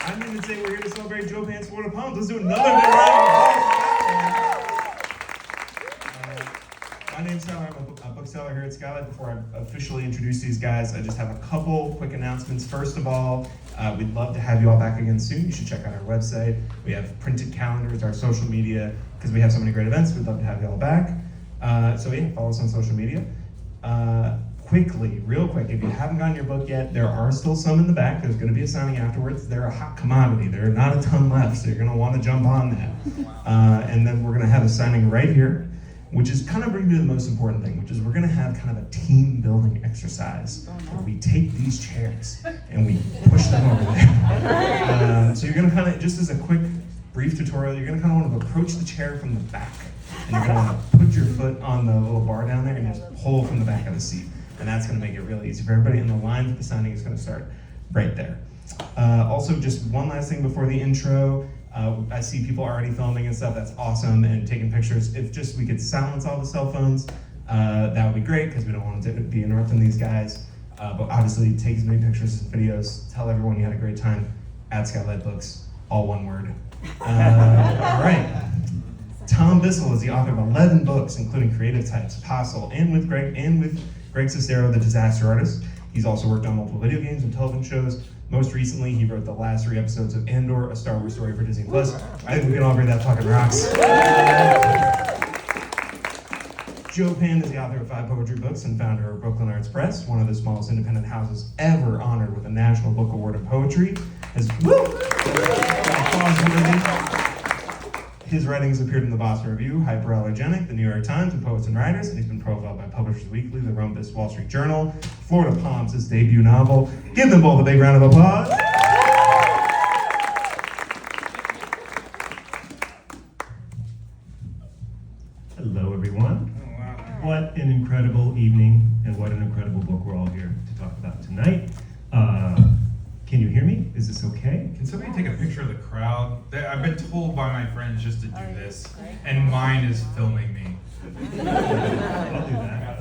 I didn't even say we're here to celebrate Joe Pan's Florida Palms. Let's do another big round of applause. My name's Tyler. I'm a bookseller here at Skylight. Before I officially introduce these guys, I just have a couple quick announcements. First of all, we'd love to have you all back again soon. You should check out our website. We have printed calendars, our social media, because we have so many great events. We'd love to have you all back. So yeah, follow us on social media. Real quick, if you haven't gotten your book yet, there are still some in the back. There's going to be a signing afterwards. They're a hot commodity. There are not a ton left, so you're going to want to jump on that. And then we're going to have a signing right here, which is kind of brings me to the most important thing, which is we're going to have kind of a team building exercise where we take these chairs and we push them over there. So you're going to kind of, just as a quick brief tutorial, you're going to kind of want to approach the chair from the back, and you're going to want to put your foot on the little bar down there and just pull from the back of the seat. And that's going to make it really easy for everybody. And the line for the signing is going to start right there. Also, just one last thing before the intro. I see people already filming and stuff. That's awesome, and taking pictures. If just we could silence all the cell phones, that would be great, because we don't want to be interrupting these guys. But obviously, take as many pictures and videos. Tell everyone you had a great time at Skylight Books. All one word. All right. Tom Bissell is the author of 11 books, including Creative Types, Apostle, and with Greg Sestero, the Disaster Artist. He's also worked on multiple video games and television shows. Most recently, he wrote the last 3 episodes of Andor, a Star Wars story for Disney+. I think we can all agree that fucking rocks. Joe Pan is the author of 5 poetry books and founder of Brooklyn Arts Press, one of the smallest independent houses ever honored with a National Book Award in Poetry. His writings appeared in the Boston Review, Hyperallergenic, the New York Times, and Poets and Writers, and he's been profiled by Publishers Weekly, the Rumpus, Wall Street Journal, Florida Palms, his debut novel. Give them both a big round of applause. Hello, everyone. What an incredible evening, and what an incredible book we're all here to talk about tonight. Can you hear me? Is this okay? Can somebody take a picture of the crowd? I've been told by my friends just to do this, and mine is filming me. I'll do that.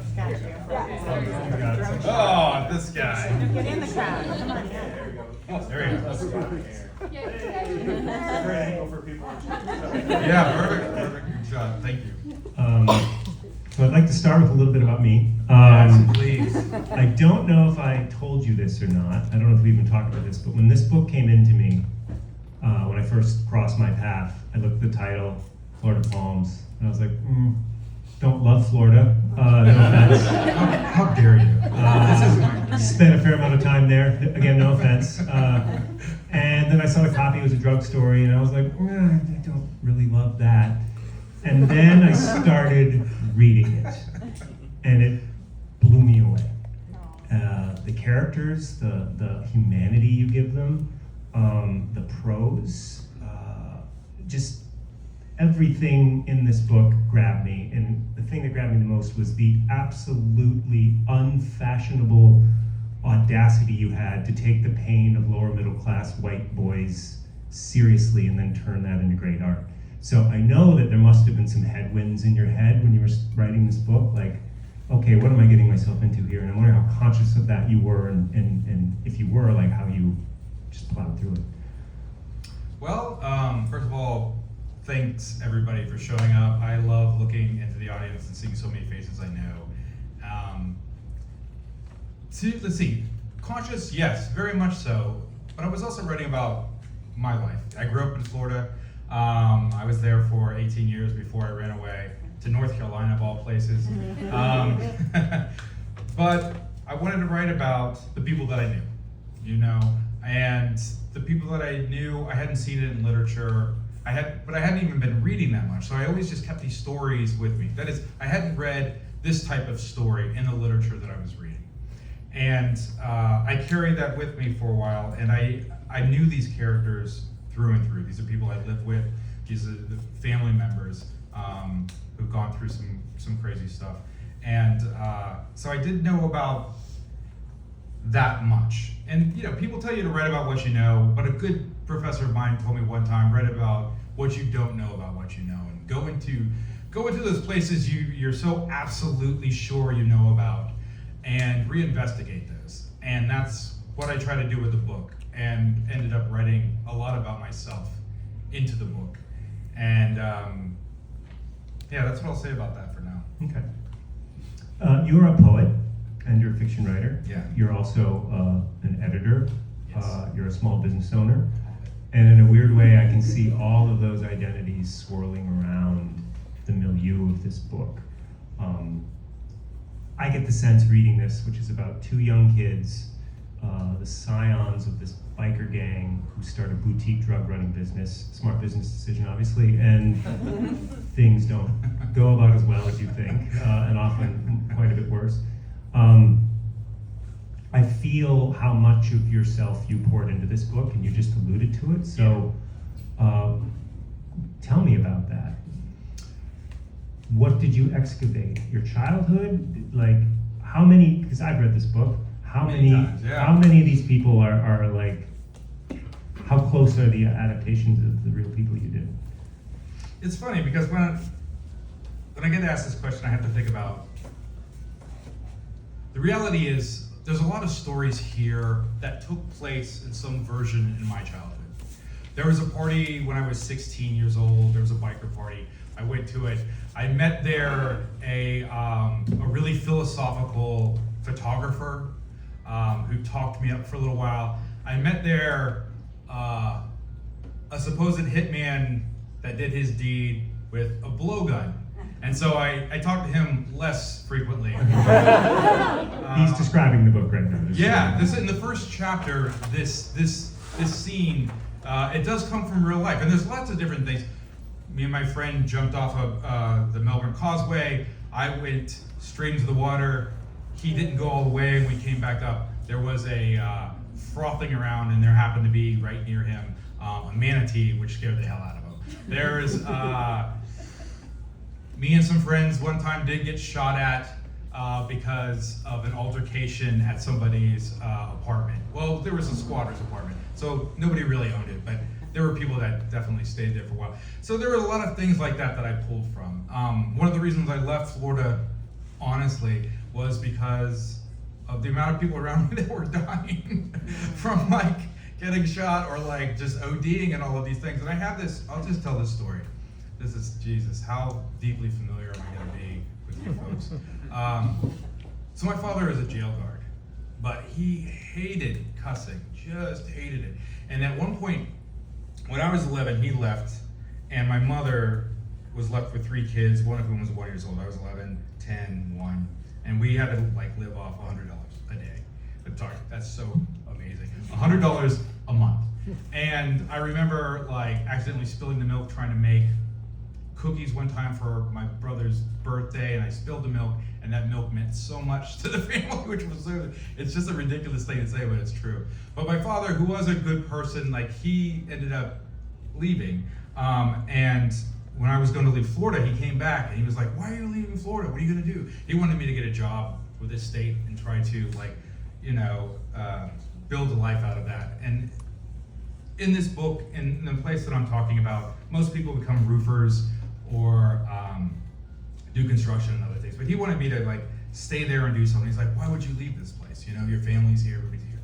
Oh, this guy. Get in the crowd. Come on. There he goes. Great angle for people. Yeah, perfect. Good job. Thank you. So I'd like to start with a little bit about me. Yes, please. I don't know if I told you this or not. I don't know if we even talked about this, but when this book came into me, when I first crossed my path, I looked at the title, Florida Palms, and I was like, don't love Florida. No offense. How dare you? Spent a fair amount of time there. Again, no offense. And then I saw the copy. It was a drug story, and I was like, I don't really love that. And then I started reading it, and it blew me away. The characters, the humanity you give them, the prose, just everything in this book grabbed me. And the thing that grabbed me the most was the absolutely unfashionable audacity you had to take the pain of lower middle class white boys seriously and then turn that into great art. So I know that there must have been some headwinds in your head when you were writing this book, like, okay, what am I getting myself into here? And I'm wondering how conscious of that you were, and if you were, like, how you just plowed through it. Well, first of all, thanks everybody for showing up. I love looking into the audience and seeing so many faces I know. Let's see, conscious, yes, very much so. But I was also writing about my life. I grew up in Florida. I was there for 18 years before I ran away to North Carolina, of all places. But I wanted to write about the people that I knew, and the people that I knew, I hadn't seen it in literature. But I hadn't even been reading that much, so I always just kept these stories with me. That is, I hadn't read this type of story in the literature that I was reading. And I carried that with me for a while, and I knew these characters through and through. These are people I live with. These are the family members who've gone through some crazy stuff. And so I didn't know about that much. And people tell you to write about what you know, but a good professor of mine told me one time, write about what you don't know about what you know, and go into those places you're so absolutely sure you know about, and reinvestigate those. And that's what I try to do with the book, and ended up writing a about myself into the book. And yeah, that's what I'll say about that for now. Okay. You're a poet and you're a fiction writer. Yeah. You're also an editor. Yes. You're a small business owner. And in a weird way, I can see all of those identities swirling around the milieu of this book. I get the sense reading this, which is about two young kids, the scions of this biker gang who start a boutique drug running business, smart business decision obviously, and things don't go about as well as you think, and often quite a bit worse. I feel how much of yourself you poured into this book, and you just alluded to it, so tell me about that. What did you excavate? Your childhood? Like, how many, because I've read this book, how Many many times, yeah. how many of these people are like, how close are the adaptations of the real people you did? It's funny because when I get asked this question, I have to think about, the reality is there's a lot of stories here that took place in some version in my childhood. There was a party when I was 16 years old. There was a biker party. I went to it. I met there a really philosophical photographer who talked me up for a little while. I met there a supposed hitman that did his deed with a blowgun. And so I talked to him less frequently. He's describing the book right now. Yeah, this in the first chapter, this scene, it does come from real life, and there's lots of different things. Me and my friend jumped off of the Melbourne Causeway. I went straight into the water. He didn't go all the way, and we came back up. There was a frothing around, and there happened to be right near him a manatee, which scared the hell out of him. There's me and some friends one time did get shot at because of an altercation at somebody's apartment. Well, there was a squatter's apartment, so nobody really owned it, but there were people that definitely stayed there for a while. So there were a lot of things like that that I pulled from. One of the reasons I left Florida, honestly, was because of the amount of people around me that were dying from like getting shot or like just ODing and all of these things. And I have this, I'll just tell this story. This is, Jesus, how deeply familiar am I gonna be with you folks? So my father is a jail guard, but he hated cussing, just hated it. And at one point, when I was 11, he left, and my mother was left with 3 kids, one of whom was 1 year old. I was 11, 10, 1, and we had to like live off $100 a day. But sorry, that's so amazing. $100 a month. And I remember like accidentally spilling the milk trying to make cookies one time for my brother's birthday, and I spilled the milk, and that milk meant so much to the family, which was so, it's just a ridiculous thing to say, but it's true. But my father, who was a good person, like he ended up leaving, and when I was going to leave Florida, he came back and he was like, "Why are you leaving Florida? What are you going to do?" He wanted me to get a job with his state and try to like, you know, build a life out of that. And in this book, in the place that I'm talking about, most people become roofers or do construction and other things. But he wanted me to like stay there and do something. He's like, "Why would you leave this place? You know, your family's here, everybody's here."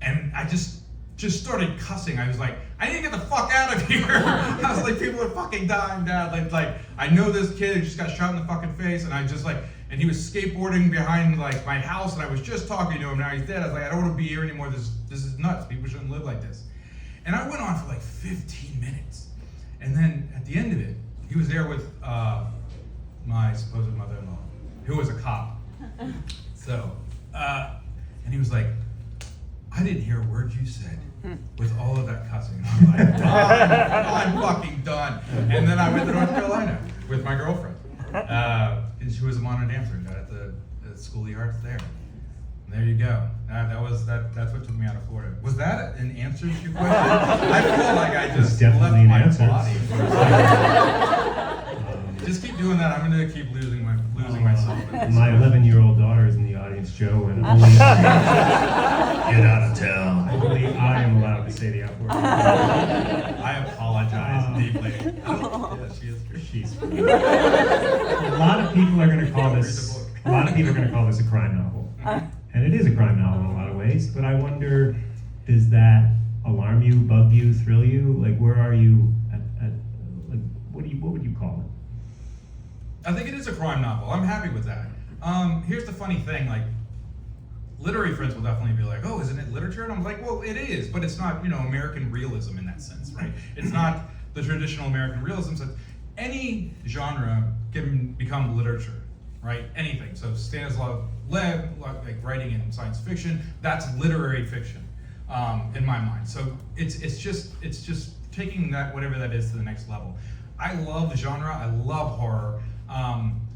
And I just started cussing. I was like, "I need to get the fuck out of here." I was like, "People are fucking dying, Dad." Like I know this kid who just got shot in the fucking face, and I just like, and he was skateboarding behind like my house, and I was just talking to him. Now he's dead. I was like, "I don't want to be here anymore. This is nuts. People shouldn't live like this." And I went on for like 15 minutes. And then at the end of it, he was there with my supposed mother-in-law, who was a cop. So, and he was like, "I didn't hear a word you said with all of that cussing." And I'm like, I'm fucking done. And then I went to North Carolina with my girlfriend. And she was a modern dancer and got at the School of the Arts there. And there you go. That's what took me out of Florida. Was that an answer to your question? I feel like I just left my body for a second. Just keep doing that. I'm going to keep losing myself. My 11-year-old daughter is in the audience, Joe, and only get out of town. Only I am allowed to say the F word. I apologize deeply. Yeah, she is true. She's a lot of people are going to call this. A lot of people are going to call this a crime novel, and it is a crime novel in a lot of ways. But I wonder, does that alarm you, bug you, thrill you? Like, where are you at like, what would you call it? I think it is a crime novel. I'm happy with that. Here's the funny thing, like, literary friends will definitely be like, oh, isn't it literature? And I'm like, well, it is, but it's not, American realism in that sense, right? It's not the traditional American realism sense. Any genre can become literature, right? Anything. So Stanislav Lem, like writing in science fiction, that's literary fiction, in my mind. So it's just taking that, whatever that is, to the next level. I love the genre. I love horror.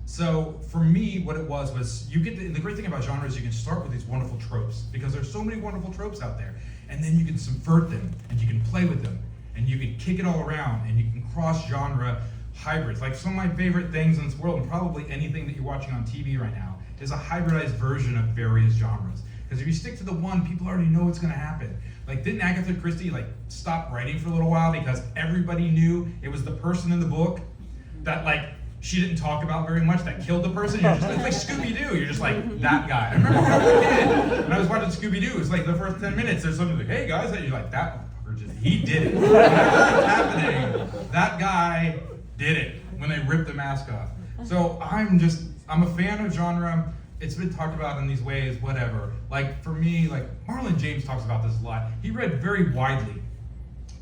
So for me, what it was you get the great thing about genre is you can start with these wonderful tropes, because there's so many wonderful tropes out there, and then you can subvert them, and you can play with them, and you can kick it all around, and you can cross genre hybrids. Like, some of my favorite things in this world, and probably anything that you're watching on TV right now, is a hybridized version of various genres. Because if you stick to the one, people already know what's going to happen. Like, didn't Agatha Christie stop writing for a little while because everybody knew it was the person in the book that she didn't talk about very much that killed the person? You're just like Scooby-Doo. You're just like, that guy. I remember when I was a kid, when I was watching Scooby-Doo, it's like the first 10 minutes, there's something like, hey guys, and you're like, that motherfucker he did it. Whatever's happening, that guy did it when they ripped the mask off. So I'm a fan of genre. It's been talked about in these ways, whatever. Like, for me, Marlon James talks about this a lot. He read very widely.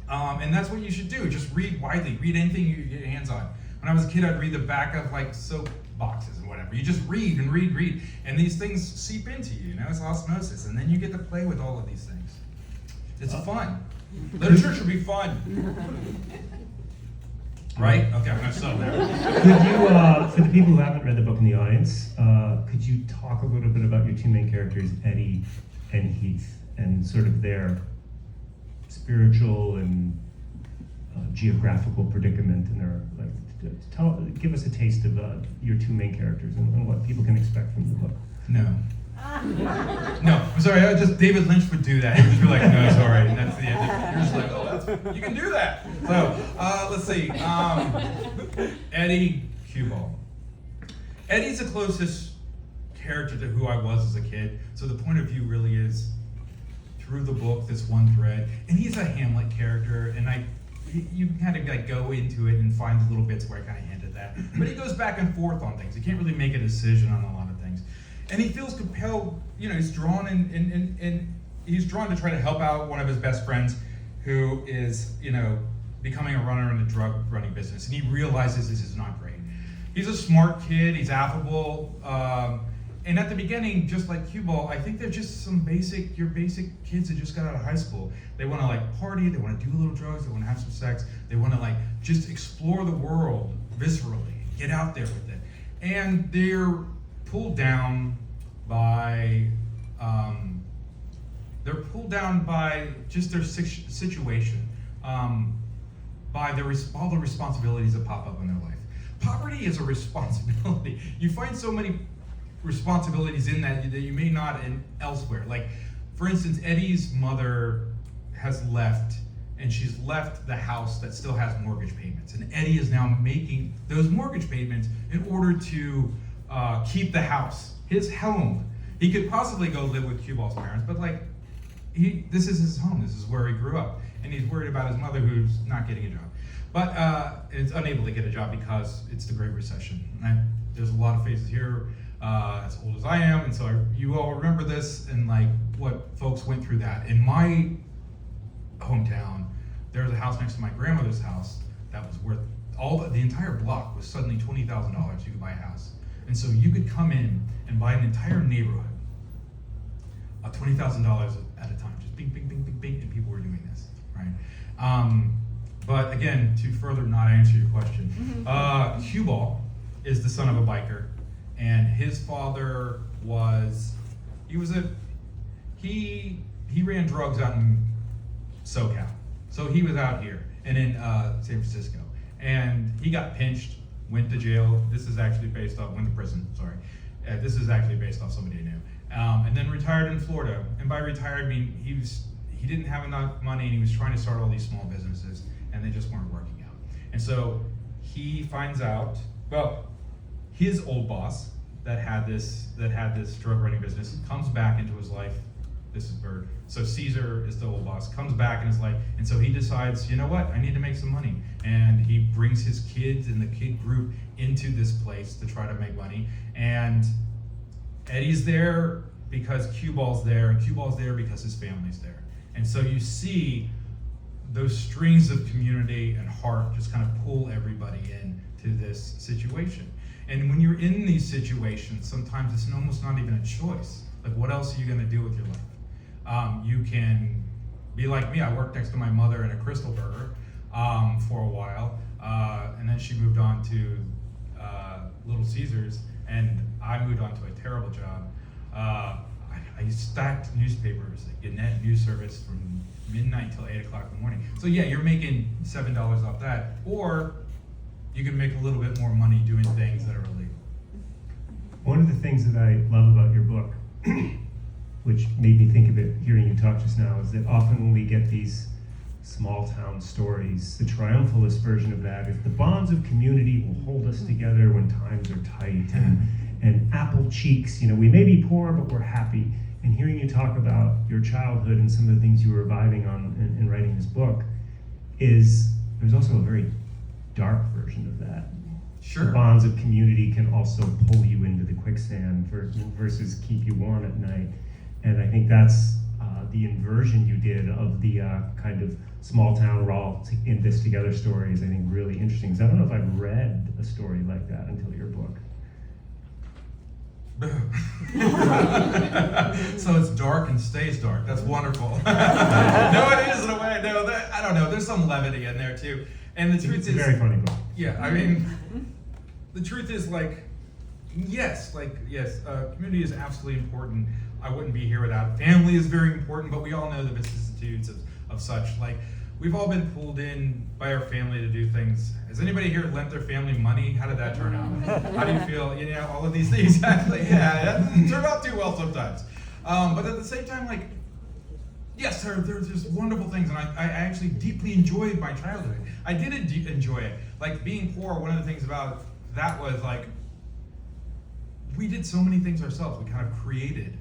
And that's what you should do. Just read widely. Read anything you get your hands on. When I was a kid, I'd read the back of soap boxes and whatever. You just read and read. And these things seep into you, it's osmosis. And then you get to play with all of these things. It's fun. Literature should be fun. Right? Okay, I'm gonna settle there. Could you, for the people who haven't read the book in the audience, could you talk a little bit about your two main characters, Eddie and Heath, and sort of their spiritual and geographical predicament, and their give us a taste of your two main characters and what people can expect from the book. No. No, I'm sorry. David Lynch would do that. He would just be like, no, sorry, and that's the end. You're just like, oh, you can do that. So let's see. Eddie Cue Ball. Eddie's the closest character to who I was as a kid. So the point of view really is through the book, this one thread, and he's a Hamlet character, and you kind of go into it and find the little bits where I kind of hinted that. But he goes back and forth on things. He can't really make a decision on a lot of things. And he feels compelled, he's drawn and he's drawn to try to help out one of his best friends who is, becoming a runner in the drug running business. And he realizes this is not great. He's a smart kid, he's affable, and at the beginning, just like Cue Ball, I think they're just your basic kids that just got out of high school. They want to party, they want to do a little drugs, they want to have some sex, they want to just explore the world viscerally, get out there with it. And they're pulled down by just their situation, by all the responsibilities that pop up in their life. Poverty is a responsibility. You find so many responsibilities in that you may not in elsewhere. Like, for instance, Eddie's mother has left, and she's left the house that still has mortgage payments. And Eddie is now making those mortgage payments in order to keep the house, his home. He could possibly go live with Cue Ball's parents, but this is his home. This is where he grew up, and he's worried about his mother, who's not getting a job, but is unable to get a job because it's the Great Recession. There's a lot of faces here as old as I am, and so you all remember this and what folks went through that. In my hometown, there was a house next to my grandmother's house that was worth the entire block was suddenly $20,000. You could buy a house. And so you could come in and buy an entire neighborhood $20,000 at a time. Just bing, bing, bing, bing, bing, and people were doing this, right? But again, to further not answer your question, Cue Ball is the son of a biker, and his father he ran drugs out in SoCal. So he was out here and in San Francisco, and he got pinched, went to jail. This is actually went to prison, sorry. This is actually based off somebody I knew. And then retired in Florida. And by retired, I mean he didn't have enough money, and he was trying to start all these small businesses, and they just weren't working out. And so he finds out, his old boss that had this drug running business comes back into his life this is Bird. So Caesar is the old boss, comes back and is like, and so he decides, you know what, I need to make some money. And he brings his kids and the kid group into this place to try to make money. And Eddie's there because Cue Ball's there, and Cue Ball's there because his family's there. And so you see those strings of community and heart just kind of pull everybody in to this situation. And when you're in these situations, sometimes it's almost not even a choice. Like, what else are you gonna do with your life? You can be like me. I worked next to my mother in a Crystal Burger for a while, and then she moved on to Little Caesars, and I moved on to a terrible job. I stacked newspapers, a Gannett news service from midnight till 8 o'clock in the morning. So yeah, you're making $7 off that, or you can make a little bit more money doing things that are illegal. One of the things that I love about your book, which made me think of it hearing you talk just now, is that often when we get these small town stories, the triumphalist version of that is the bonds of community will hold us together when times are tight, and apple cheeks, we may be poor, but we're happy. And hearing you talk about your childhood and some of the things you were reviving on in writing this book, there's also a very dark version of that. Sure. The bonds of community can also pull you into the quicksand versus keep you warm at night. And I think that's the inversion you did of the kind of small town, we're all in this together story is, I think, really interesting. Because I don't know if I've read a story like that until your book. So it's dark and stays dark. That's wonderful. No, it is in a way. No, I don't know. There's some levity in there too. And the truth is, a very funny book. Yeah, I mean, the truth is, yes, community is absolutely important. I wouldn't be here without it. Family is very important, but we all know the vicissitudes of such. We've all been pulled in by our family to do things. Has anybody here lent their family money? How did that turn out? How do you feel? All of these things. Exactly. Yeah, it doesn't turn out too well sometimes. But at the same time, yes, there's just wonderful things, and I actually deeply enjoyed my childhood. I did enjoy it. Being poor, one of the things about that was we did so many things ourselves. We kind of created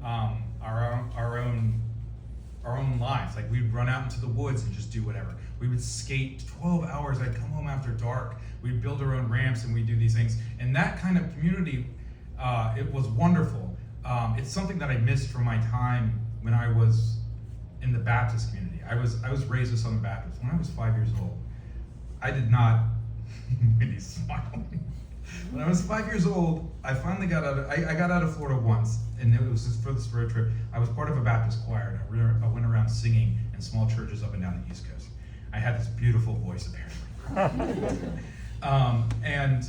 our own lives. We'd run out into the woods and just do whatever. We would skate 12 hours. I'd come home after dark. We'd build our own ramps and we'd do these things. And that kind of community, it was wonderful. It's something that I missed from my time when I was in the Baptist community. I was raised a Southern Baptist. When I was 5 years old, I did not, he's smiling. When I was 5 years old, I finally got out of Florida once, and it was just for this road trip. I was part of a Baptist choir, and I went around singing in small churches up and down the East Coast. I had this beautiful voice, apparently. And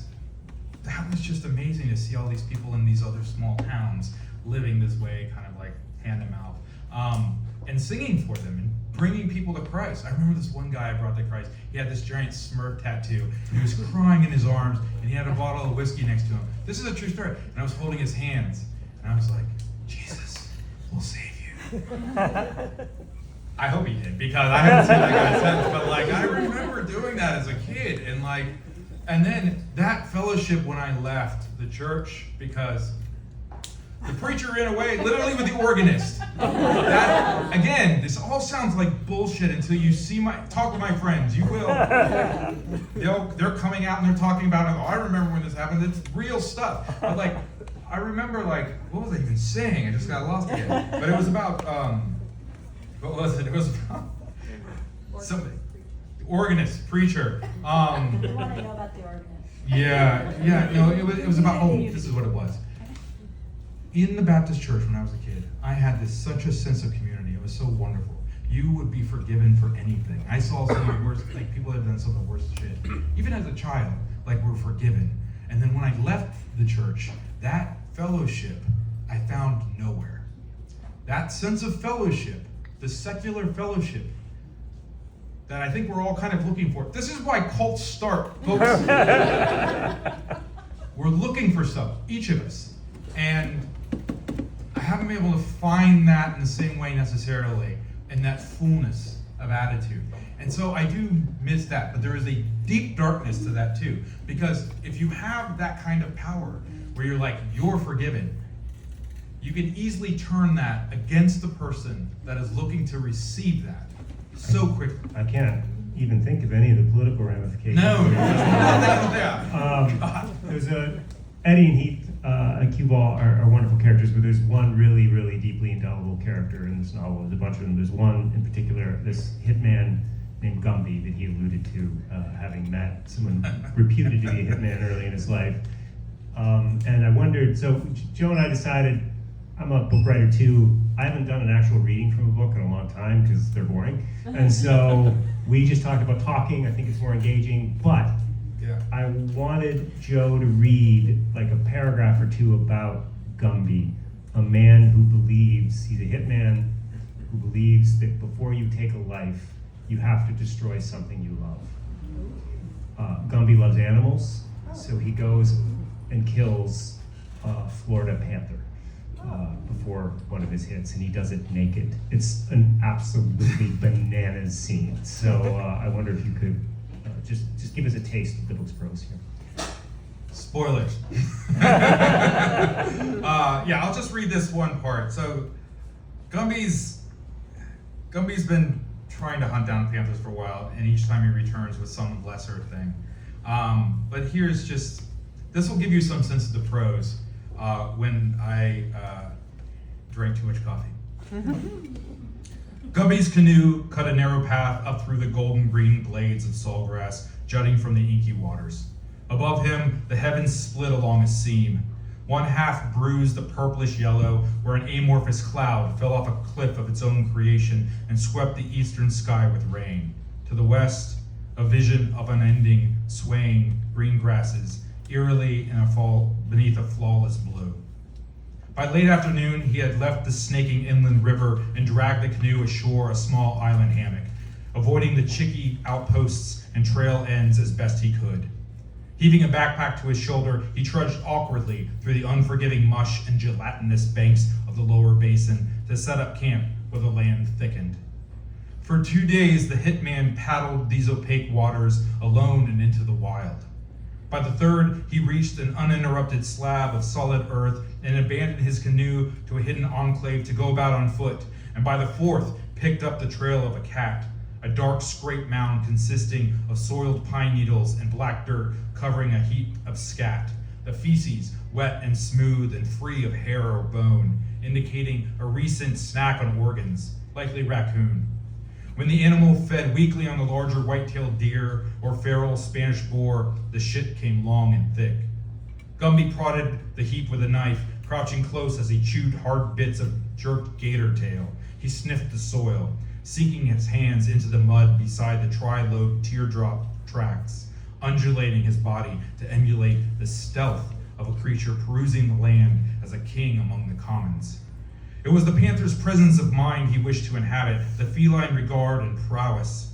that was just amazing to see all these people in these other small towns living this way, kind of hand to mouth, and singing for them and bringing people to Christ. I remember this one guy I brought to Christ. He had this giant Smurf tattoo. He was crying in his arms, and he had a bottle of whiskey next to him. This is a true story. And I was holding his hands, and I was like, Jesus will save you. I hope he did, because I haven't seen that guy since. But I remember doing that as a kid, and then that fellowship when I left the church, because the preacher ran away literally with the organist. That, again, this all sounds like bullshit until you talk with my friends. You will. They're coming out and they're talking about, I remember when this happened. It's real stuff. But I remember what was I even saying? I just got lost again. But it was about, what was it? It was about somebody. Organist, preacher. You want to know about the organist. Yeah. No, it was about, this is what it was. In the Baptist church when I was a kid, I had such a sense of community. It was so wonderful. You would be forgiven for anything. I saw some of the worst, people had done some of the worst shit. Even as a child, we're forgiven. And then when I left the church, that fellowship I found nowhere. That sense of fellowship, the secular fellowship, that I think we're all kind of looking for. This is why cults start, folks. We're looking for stuff, each of us. And I haven't been able to find that in the same way necessarily, in that fullness of attitude. And so I do miss that, but there is a deep darkness to that too. Because if you have that kind of power, where you're you're forgiven, you can easily turn that against the person that is looking to receive that so quickly. I can't even think of any of the political ramifications. No. There's Eddie and Heath and Cue Ball are wonderful characters, but there's one really, really deeply indelible character in this novel. There's a bunch of them. There's one in particular, this hitman named Gumby that he alluded to, having met someone reputed to be a hitman early in his life. And I wondered, so Joe and I decided, I'm a book writer too. I haven't done an actual reading from a book in a long time because they're boring. And so we just talked about talking. I think it's more engaging, but Yeah. I wanted Joe to read like a paragraph or two about Gumby, a man who believes, he's a hitman, who believes that before you take a life, you have to destroy something you love. Gumby loves animals, so he goes and kills a Florida panther before one of his hits, and he does it naked. It's an absolutely bananas scene. So I wonder if you could just give us a taste of the book's prose here. Spoilers. I'll just read this one part. So Gumby's been trying to hunt down panthers for a while, and each time he returns with some lesser thing. But here's just, this will give you some sense of the prose when I drank too much coffee. Gumby's canoe cut a narrow path up through the golden green glades of sawgrass jutting from the inky waters. Above him, the heavens split along a seam. One half bruised a purplish yellow where an amorphous cloud fell off a cliff of its own creation and swept the eastern sky with rain. To the west, a vision of unending, swaying green grasses, eerily beneath a flawless blue. By late afternoon, he had left the snaking inland river and dragged the canoe ashore a small island hammock, avoiding the chicky outposts and trail ends as best he could. Heaving a backpack to his shoulder, he trudged awkwardly through the unforgiving mush and gelatinous banks of the lower basin to set up camp where the land thickened. For 2 days, the hitman paddled these opaque waters alone and into the wild. By the third, he reached an uninterrupted slab of solid earth and abandoned his canoe to a hidden enclave to go about on foot, and by the fourth, picked up the trail of a cat, a dark scrape mound consisting of soiled pine needles and black dirt covering a heap of scat, the feces wet and smooth and free of hair or bone, indicating a recent snack on organs, likely raccoon. When the animal fed weakly on the larger white-tailed deer or feral Spanish boar, the shit came long and thick. Gumby prodded the heap with a knife, crouching close as he chewed hard bits of jerked gator tail. He sniffed the soil, sinking his hands into the mud beside the tri-lobed teardrop tracks, undulating his body to emulate the stealth of a creature perusing the land as a king among the commons. It was the panther's presence of mind he wished to inhabit, the feline regard and prowess.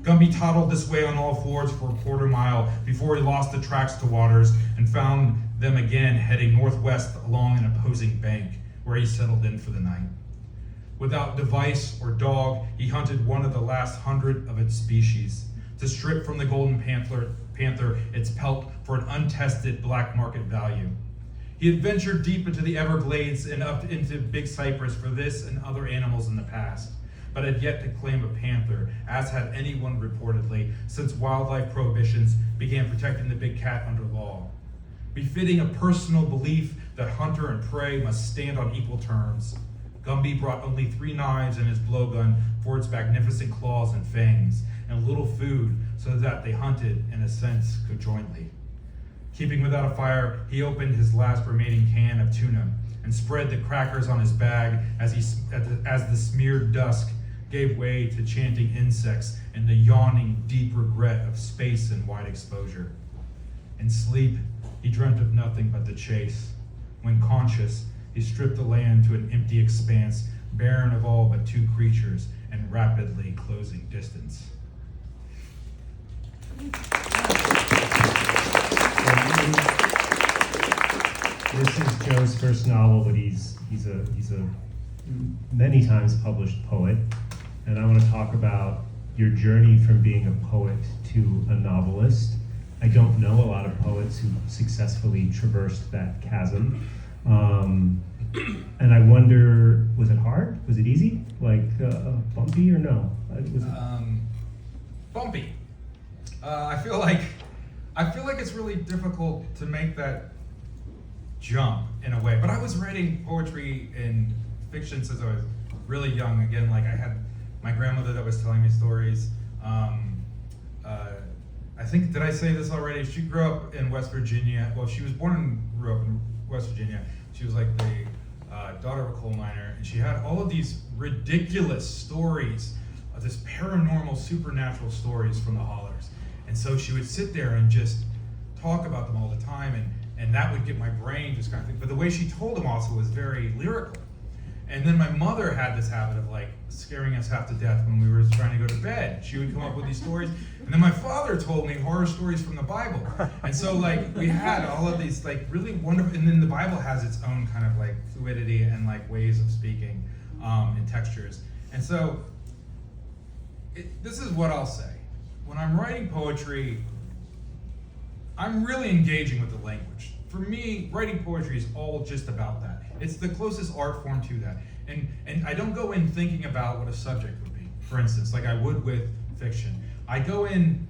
Gumby toddled this way on all fours for a quarter mile before he lost the tracks to waters and found them again heading northwest along an opposing bank, where he settled in for the night. Without device or dog, he hunted one of the last 100 of its species, to strip from the golden panther its pelt for an untested black market value. He had ventured deep into the Everglades and up into Big Cypress for this and other animals in the past, but had yet to claim a panther, as had anyone reportedly, since wildlife prohibitions began protecting the big cat under law. Befitting a personal belief that hunter and prey must stand on equal terms, Gumby brought only 3 knives in his blowgun for its magnificent claws and fangs, and little food so that they hunted, in a sense, conjointly. Keeping without a fire, he opened his last remaining can of tuna and spread the crackers on his bag as the smeared dusk gave way to chanting insects and the yawning deep regret of space and wide exposure. In sleep, he dreamt of nothing but the chase. When conscious, he stripped the land to an empty expanse, barren of all but 2 creatures and rapidly closing distance. This is Joe's first novel, but he's a many times published poet, and I want to talk about your journey from being a poet to a novelist. I don't know a lot of poets who successfully traversed that chasm. And I wonder, was it hard? Was it easy? Like bumpy or no? Was it... Bumpy. I feel like it's really difficult to make that jump in a way. But I was writing poetry and fiction since I was really young. Again, like I had my grandmother that was telling me stories. I think, did I say this already? She grew up in West Virginia. Well, she was born and grew up in West Virginia. She was like the daughter of a coal miner, and she had all of these ridiculous stories, this paranormal, supernatural stories from the hollers. And so she would sit there and just talk about them all the time, and that would get my brain just kind of think. But the way she told them also was very lyrical. And then my mother had this habit of like scaring us half to death when we were trying to go to bed. She would come up with these stories. And then my father told me horror stories from the Bible. And so like we had all of these like really wonderful, and then the Bible has its own kind of like fluidity and like ways of speaking and textures. And so this is what I'll say. When I'm writing poetry, I'm really engaging with the language. For me, writing poetry is all just about that. It's the closest art form to that. And I don't go in thinking about what a subject would be, for instance, like I would with fiction. I go in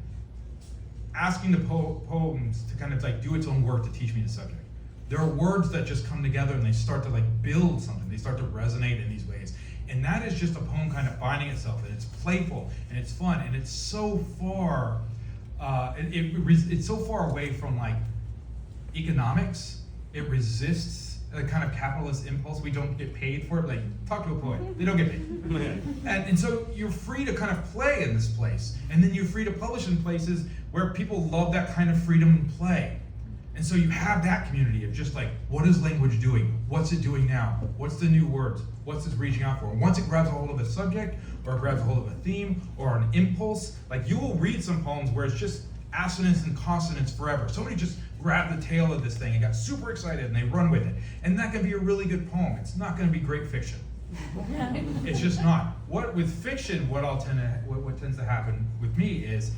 asking the poems to kind of like do its own work to teach me the subject. There are words that just come together and they start to like build something. They start to resonate in these ways. And that is just a poem kind of finding itself, and it's playful and it's fun, and it's so far, it's so far away from like economics. It resists a kind of capitalist impulse. We don't get paid for it. Like, talk to a poet. They don't get paid. And so you're free to kind of play in this place. And then you're free to publish in places where people love that kind of freedom and play. And so you have that community of just like, what is language doing? What's it doing now? What's the new words? What's it reaching out for? And once it grabs a hold of a subject, or it grabs a hold of a theme, or an impulse, like you will read some poems where it's just assonance and consonance forever. Somebody just grabbed the tail of this thing and got super excited and they run with it. And that can be a really good poem. It's not going to be great fiction. It's just not. With fiction, what tends to happen with me is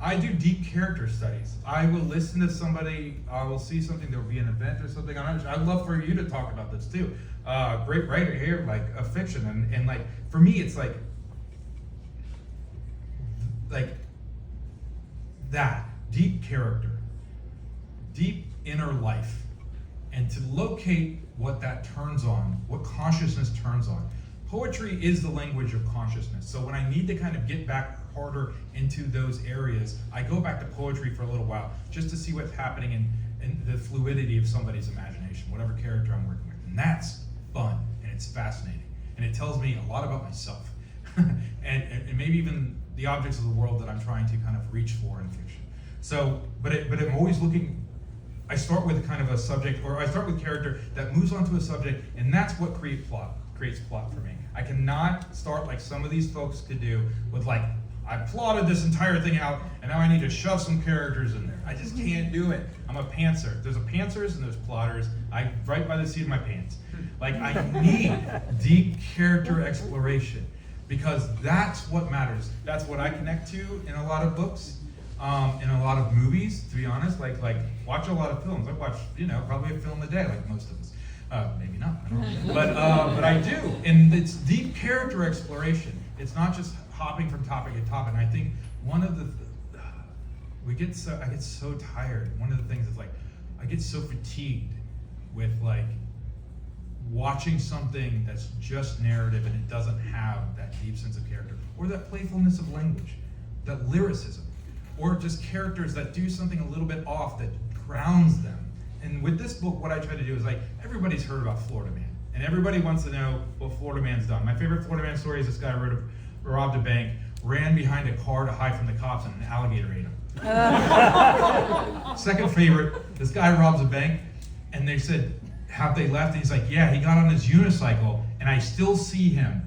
I do deep character studies. I will listen to somebody, I will see something, there will be an event or something. I'd love for you to talk about this too. Great writer here, like a fiction. And like, for me, it's like that, deep character, deep inner life, and to locate what that turns on, what consciousness turns on. Poetry is the language of consciousness. So when I need to kind of get back harder into those areas, I go back to poetry for a little while, just to see what's happening in the fluidity of somebody's imagination, whatever character I'm working with. And that's fun, and it's fascinating. And it tells me a lot about myself, and maybe even the objects of the world that I'm trying to kind of reach for in fiction. So, but I'm always looking, I start with kind of a subject, or I start with character that moves onto a subject, and that's what creates plot for me. I cannot start like some of these folks could do with like, I plotted this entire thing out, and now I need to shove some characters in there. I just can't do it. I'm a pantser. There's a pantsers and there's plotters. I write by the seat of my pants. Like, I need deep character exploration, because that's what matters. That's what I connect to in a lot of books, in a lot of movies, to be honest. Like watch a lot of films. I watch, probably a film a day, like most of us. Maybe not, I don't know. But I do, and it's deep character exploration. It's not just hopping from topic to topic. And I think one of the, I get so tired. One of the things is like, I get so fatigued with like watching something that's just narrative and it doesn't have that deep sense of character, or that playfulness of language, that lyricism, or just characters that do something a little bit off that grounds them. And with this book, what I try to do is like, everybody's heard about Florida Man, and everybody wants to know what Florida Man's done. My favorite Florida Man story is this guy robbed a bank, ran behind a car to hide from the cops, and an alligator ate him. Second favorite, this guy robs a bank, and they said, have they left? And he's like, yeah, he got on his unicycle, and I still see him.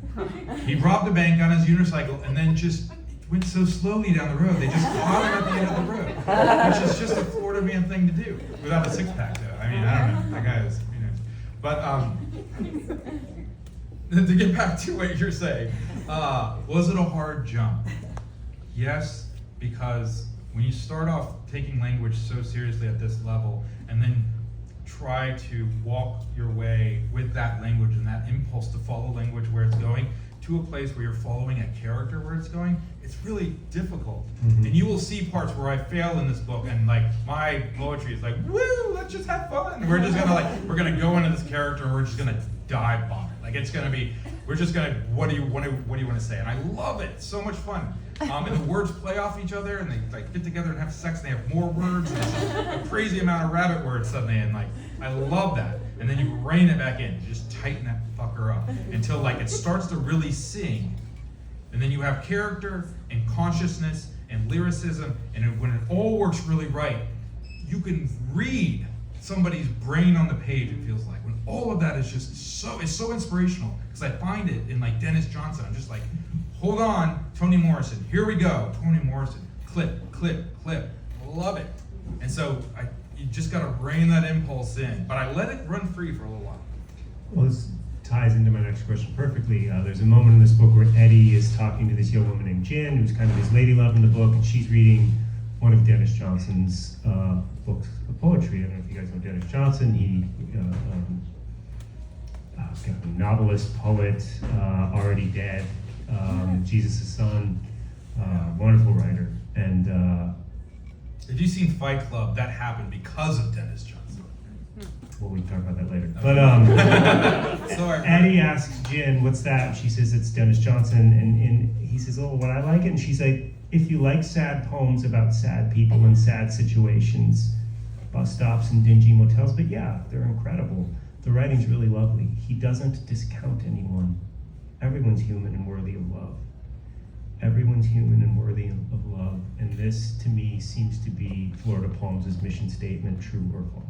He robbed the bank on his unicycle, and then just went so slowly down the road, they just caught him at the end of the road, which is just a Florida Man thing to do, without a six-pack, though. I mean, I don't know, that guy is, But to get back to what you're saying, was it a hard jump? Yes, because when you start off taking language so seriously at this level, and then try to walk your way with that language and that impulse to follow language where it's going to a place where you're following a character where it's going, it's really difficult. Mhm. And you will see parts where I fail in this book, and like my poetry is like, woo, let's just have fun. We're just gonna we're gonna go into this character and we're just gonna dive bomb it. Like it's gonna be, we're just gonna, what do you want to say? And I love it. It's so much fun. And the words play off each other, and they like get together and have sex, and they have more words, and it's a crazy amount of rabbit words suddenly, and like I love that. And then you rein it back in, you just tighten that fucker up until like it starts to really sing, and then you have character and consciousness and lyricism, and when it all works really right, you can read somebody's brain on the page. It feels like when all of that is just so, it's so inspirational, because I find it in like Dennis Johnson. I'm just like, hold on, Toni Morrison, here we go, Toni Morrison, clip, clip, clip, love it. And so you just gotta rein that impulse in, but I let it run free for a little while. Well, this ties into my next question perfectly. There's a moment in this book where Eddie is talking to this young woman named Jen, who's kind of his lady love in the book, and she's reading one of Dennis Johnson's books of poetry. I don't know if you guys know Dennis Johnson. He kind of a novelist, poet, already dead, Jesus' son, wonderful writer. And If you've seen Fight Club, that happened because of Dennis Johnson. well, we can talk about that later. But Sorry. Eddie asks Jen, what's that? And she says, it's Dennis Johnson. And he says, oh, what I like it? And she's like, if you like sad poems about sad people and sad situations, bus stops and dingy motels, but yeah, they're incredible. The writing's really lovely. He doesn't discount anyone. Everyone's human and worthy of love. Everyone's human and worthy of love. And this, to me, seems to be Florida Poems' mission statement, true or false.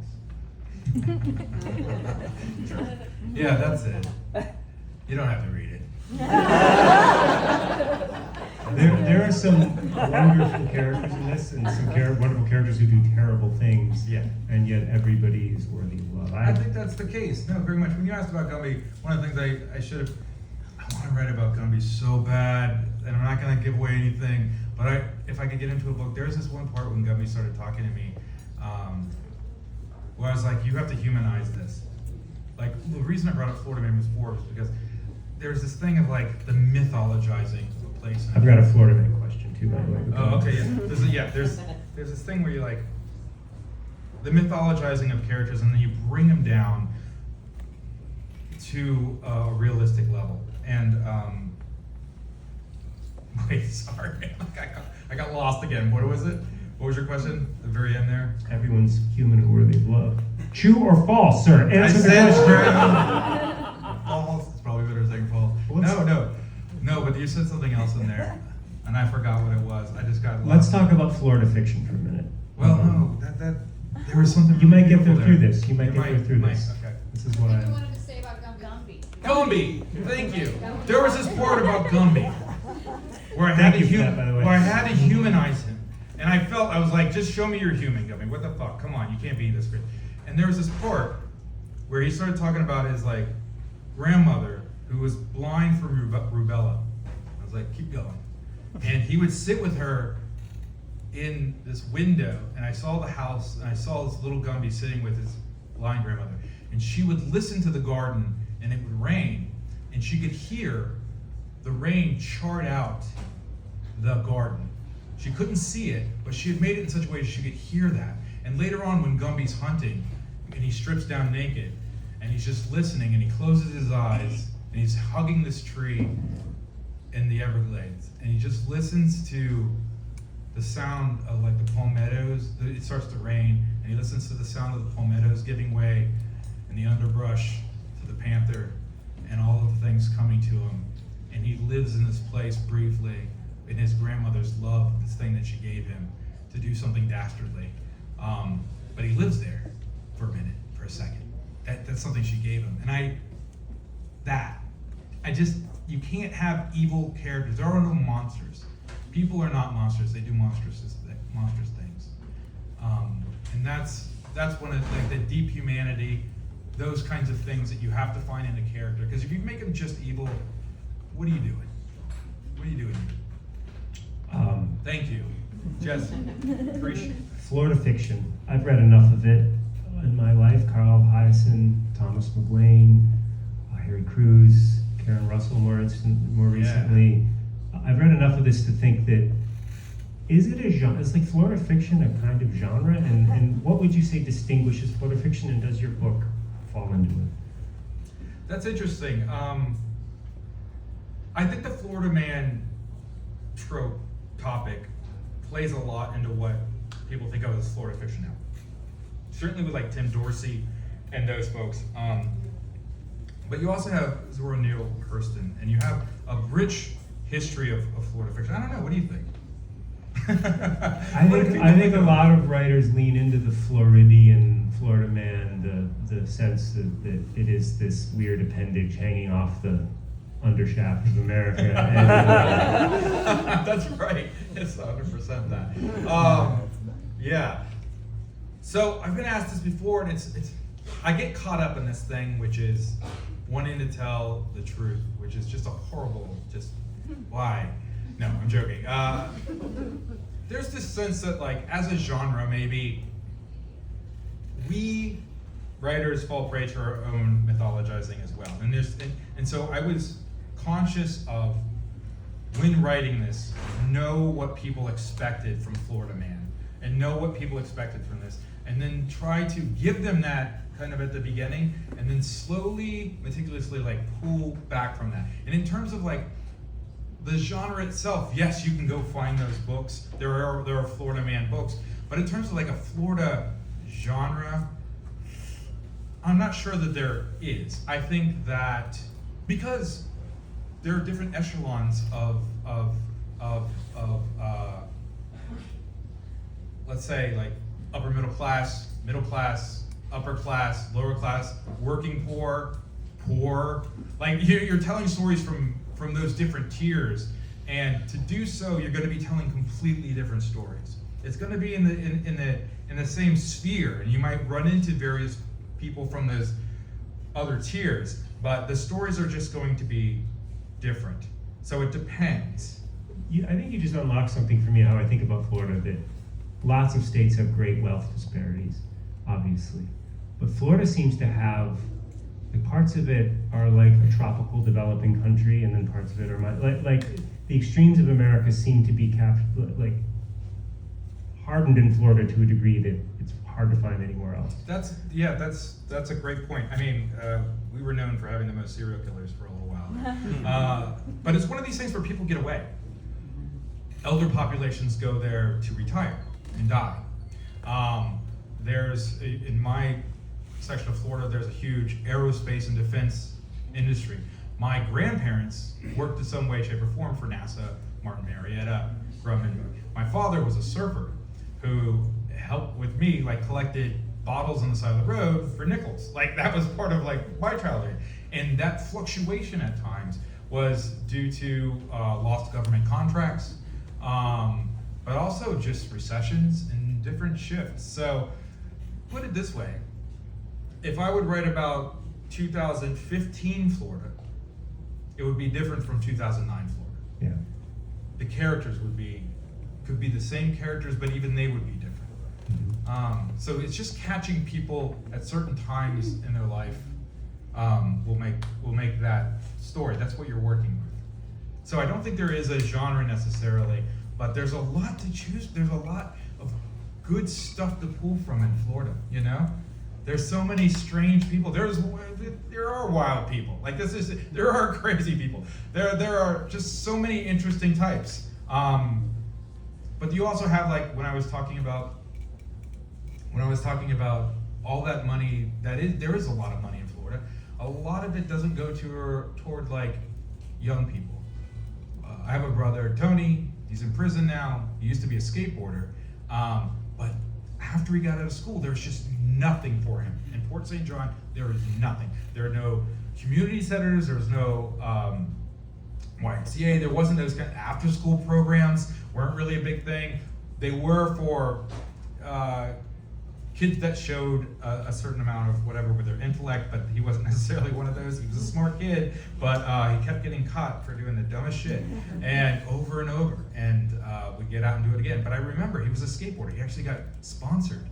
Yeah, that's it. You don't have to read it. There are some wonderful characters in this, and some wonderful characters who do terrible things, Yeah. and yet everybody is worthy of love. I think that's the case. No, very much. When you asked about Gumby, one of the things I should have, I want to write about Gumby so bad, and I'm not going to give away anything, but if I could get into a book, there's this one part when Gumby started talking to me, where I was like, you have to humanize this. Like, the reason I brought up Florida Man was because there's this thing of like the mythologizing of a place. I've got a Florida Man question too, by the way. Oh, okay, yeah. There's this thing where you like the mythologizing of characters, and then you bring them down to a realistic level. And wait, sorry, man. I got lost again. What was it? What was your question? The very end there. Everyone's human and worthy of love. True or false, sir? I Answer the said question. false. It's probably better saying false. What's- No. But you said something else in there, and I forgot what it was. I just got lost. Let's talk about Florida fiction for a minute. Well, no, that there was something. You might get beautiful through there. this. You might get through this. Okay. This is what What you I. wanted to say about Gumby? Gumby, thank you. There was this part about Gumby where I Thank had to you for that, by the way. where I had to humanize him, and I was like, just show me your human, Gumby. What the fuck? Come on, you can't be this great. And there was this part where he started talking about his like grandmother who was blind from rubella. I was like, keep going. And he would sit with her in this window, and I saw the house, and I saw this little Gumby sitting with his blind grandmother, and she would listen to the garden, and it would rain, and she could hear the rain chart out the garden. She couldn't see it, but she had made it in such a way that she could hear that. And later on, when Gumby's hunting, and he strips down naked, and he's just listening, and he closes his eyes, and he's hugging this tree in the Everglades, and he just listens to the sound of like the palmettos. It starts to rain, and he listens to the sound of the palmettos giving way, and the underbrush to the panther, and all of the things coming to him. And he lives in this place briefly in his grandmother's love, this thing that she gave him to do something dastardly. But he lives there for a minute, for a second. That's something she gave him. And you can't have evil characters. There are no monsters. People are not monsters. They do monstrous things. And that's one of like the deep humanity, those kinds of things that you have to find in a character. Because if you make them just evil, what are you doing? What are you doing? Thank you, Jesse. Appreciate it. Florida fiction. I've read enough of it. in my life: Carl Hyacin, Thomas McGuane, Harry Crews, Karen Russell more recently. I've read enough of this to think that, is it a genre? Is like Florida fiction a kind of genre? And what would you say distinguishes Florida fiction, and does your book fall into it? That's interesting. I think the Florida man trope topic plays a lot into what people think of as Florida fiction now. Certainly with like Tim Dorsey and those folks. But you also have Zora Neale Hurston, and you have a rich history of Florida fiction. I don't know, what do you think? I think a lot of writers lean into the Floridian, Florida man, the sense that it is this weird appendage hanging off the undershaft of America. And, that's right. It's 100% that. Yeah. So I've been asked this before, and it's I get caught up in this thing, which is wanting to tell the truth, which is just a horrible, just why? No, I'm joking. There's this sense that, like, as a genre, maybe we writers fall prey to our own mythologizing as well. And so I was conscious of, when writing this, know what people expected from Florida Man, and know what people expected from this, and then try to give them that kind of at the beginning, and then slowly, meticulously, like, pull back from that. And in terms of, like, the genre itself, yes, you can go find those books. There are Florida Man books, but in terms of like a Florida genre, I'm not sure that there is. I think that because there are different echelons of let's say like upper middle class, upper class, lower class, working poor, like you're telling stories from those different tiers, and to do so, you're going to be telling completely different stories. It's going to be in the same sphere, and you might run into various people from those other tiers, but the stories are just going to be different. So it depends. I think you just unlocked something for me, how I think about Florida, that lots of states have great wealth disparities, obviously, but Florida seems to have, like, parts of it are like a tropical developing country, and then parts of it are like the extremes of America seem to be hardened in Florida to a degree that it's hard to find anywhere else. That's a great point. I mean, we were known for having the most serial killers for a little while, but it's one of these things where people get away. Elder populations go there to retire and die. There's in my section of Florida, there's a huge aerospace and defense industry. My grandparents worked in some way, shape, or form for NASA, Martin Marietta, Grumman. My father was a surfer who helped with me, like collected bottles on the side of the road for nickels. Like that was part of like my childhood. And that fluctuation at times was due to lost government contracts, but also just recessions and different shifts. So put it this way, if I would write about 2015 Florida, it would be different from 2009 Florida. Yeah. The characters could be the same characters, but even they would be different. Mm-hmm. So it's just catching people at certain times in their life will make that story. That's what you're working with. So I don't think there is a genre necessarily, but there's a lot to choose. There's a lot of good stuff to pull from in Florida, you know? There's so many strange people. There are wild people. Like there are crazy people. There are just so many interesting types. But you also have, like, when I was talking about all that money, there is a lot of money in Florida. A lot of it doesn't go toward like young people. I have a brother, Tony. He's in prison now. He used to be a skateboarder, but after he got out of school, there's just nothing for him. In Port St. John, there is nothing. There are no community centers. There was no YMCA. There wasn't those kind of after-school programs. Weren't really a big thing. They were for kids that showed a certain amount of whatever with their intellect, but he wasn't necessarily one of those. He was a smart kid, but he kept getting caught for doing the dumbest shit, and over, would get out and do it again. But I remember he was a skateboarder. He actually got sponsored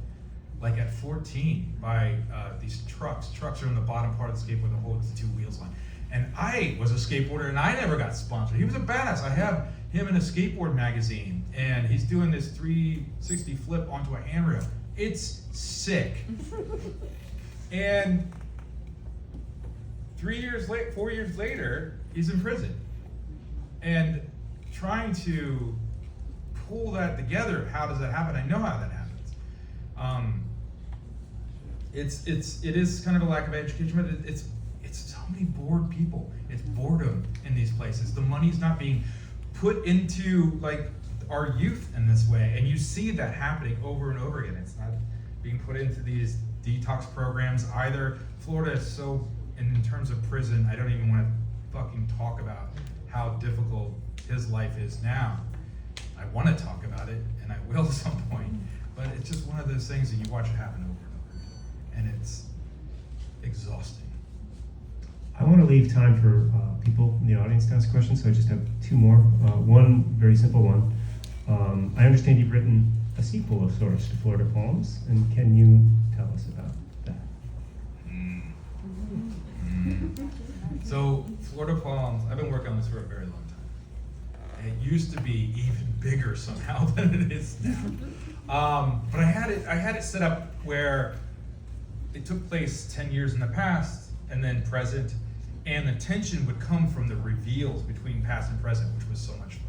like at 14 by these trucks. Trucks are in the bottom part of the skateboard that holds the two wheels on. And I was a skateboarder and I never got sponsored. He was a badass. I have him in a skateboard magazine and he's doing this 360 flip onto a handrail. It's sick. And 4 years later, he's in prison. And trying to pull that together, how does that happen? I know how that happens. It is kind of a lack of education, but it's so many bored people. It's boredom in these places. The money's not being put into like our youth in this way, and you see that happening over and over again. It's not being put into these detox programs either. Florida is so, in terms of prison, I don't even want to fucking talk about how difficult his life is now. I want to talk about it, and I will at some point, but it's just one of those things that you watch it happen over and over again, and it's exhausting. I want to leave time for people in the audience to ask questions, so I just have two more. One very simple one. I understand you've written a sequel of sorts to Florida Poems, and can you tell us about that? So, Florida Poems, I've been working on this for a very long time. It used to be even bigger somehow than it is now. But I had it set up where it took place 10 years in the past and then present, and the tension would come from the reveals between past and present, which was so much fun.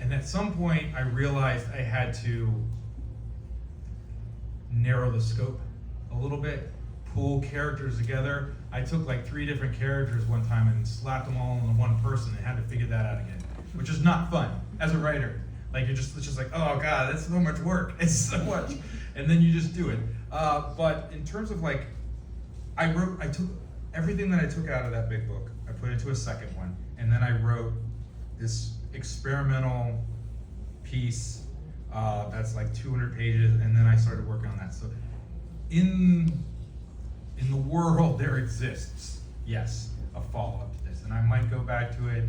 And at some point, I realized I had to narrow the scope a little bit, pull characters together. I took like 3 different characters one time and slapped them all on one person and had to figure that out again, which is not fun as a writer. Like it's just like, oh God, that's so much work. It's so much. And then you just do it. But in terms of like, I took everything that I took out of that big book, I put into a second one, and then I wrote this experimental piece that's like 200 pages, and then I started working on that. So in the world there exists, yes, a follow-up to this, and I might go back to it,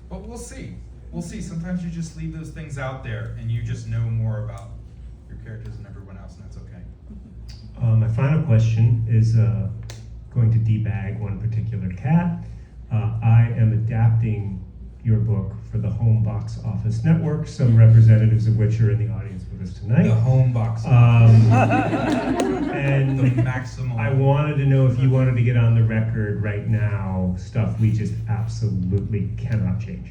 but we'll see. We'll see. Sometimes you just leave those things out there and you just know more about your characters than everyone else, and that's okay. My final question is going to debag one particular cat. I am adapting your book for the Home Box Office Network, some representatives of which are in the audience with us tonight. The home box. And the maximal. I wanted to know if you wanted to get on the record right now, stuff we just absolutely cannot change.